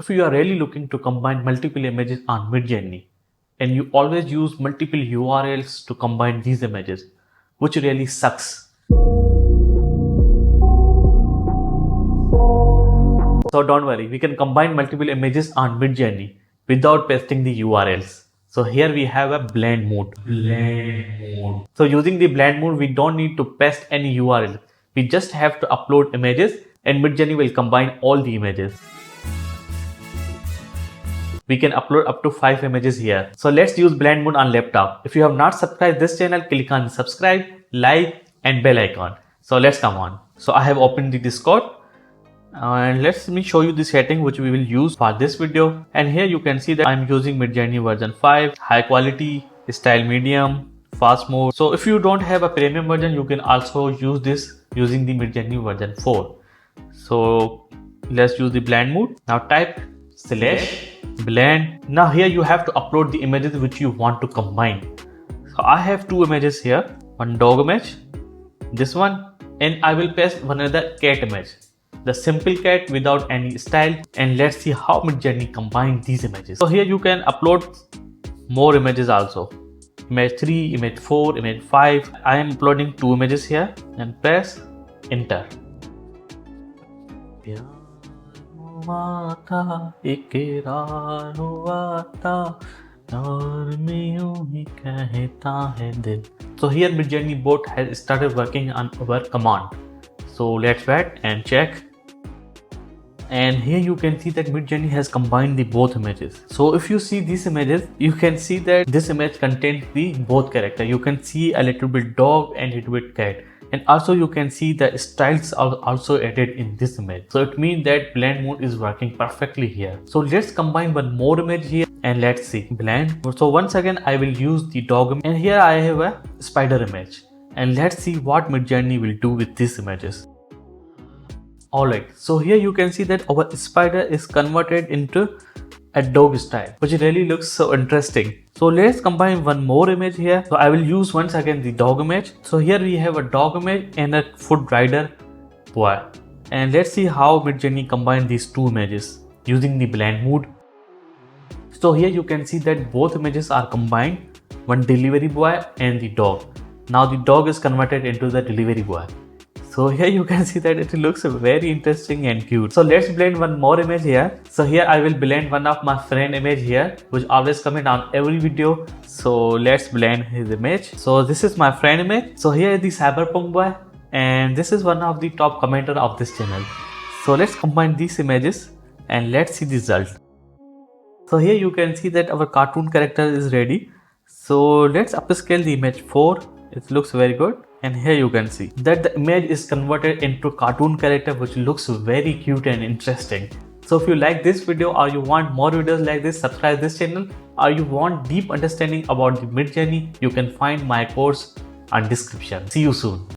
If you are really looking to combine multiple images on Midjourney and you always use multiple URLs to combine these images, which really sucks. So don't worry, we can combine multiple images on Midjourney without pasting the URLs. So here we have a blend mode. So using the blend mode, we don't need to paste any URL. We just have to upload images and Midjourney will combine all the images. We can upload up to 5 images here. So let's use blend mode on laptop. If you have not subscribed this channel, click on subscribe, like and bell icon. So let's come on. So I have opened the Discord and let me show you the setting which we will use for this video. And here you can see that I'm using Midjourney version 5, high quality, style medium, fast mode. So if you don't have a premium version, you can also use this using the Midjourney version 4. So let's use the blend mode. Now type /blend. Now here you have to upload the images which you want to combine. So I have 2 images here, one dog image, this one, and I will paste one other cat image, the simple cat without any style. And let's see how Midjourney combine these images. So here you can upload more images also, image 3, image 4, image 5. I am uploading 2 images here and press enter. So here Midjourney bot has started working on our command. So let's wait and check. And here you can see that Midjourney has combined the both images. So if you see these images, you can see that this image contains the both character. You can see a little bit dog and a little bit cat. And also you can see the styles are also added in this image. So it means that blend mode is working perfectly here. So let's combine one more image here and let's see blend. So once again I will use the dog image and here I have a spider image. And let's see what Midjourney will do with these images. Alright, so here you can see that our spider is converted into a dog style, which really looks so interesting. So let's combine one more image here. So I will use once again the dog image. So here we have a dog image and a foot rider boy. And let's see how Midjourney combine these 2 images using the blend mode. So here you can see that both images are combined, one delivery boy and the dog. Now the dog is converted into the delivery boy. So here you can see that it looks very interesting and cute. So let's blend one more image here. So here I will blend one of my friend image here, which always comment on every video. So let's blend his image. So this is my friend image. So here is the cyberpunk boy and this is one of the top commenter of this channel. So let's combine these images and let's see the result. So here you can see that our cartoon character is ready. So let's upscale the image 4. It looks very good. And here you can see that the image is converted into cartoon character, which looks very cute and interesting. So if you like this video or you want more videos like this, subscribe this channel. Or you want deep understanding about the Midjourney, you can find my course on description. See you soon.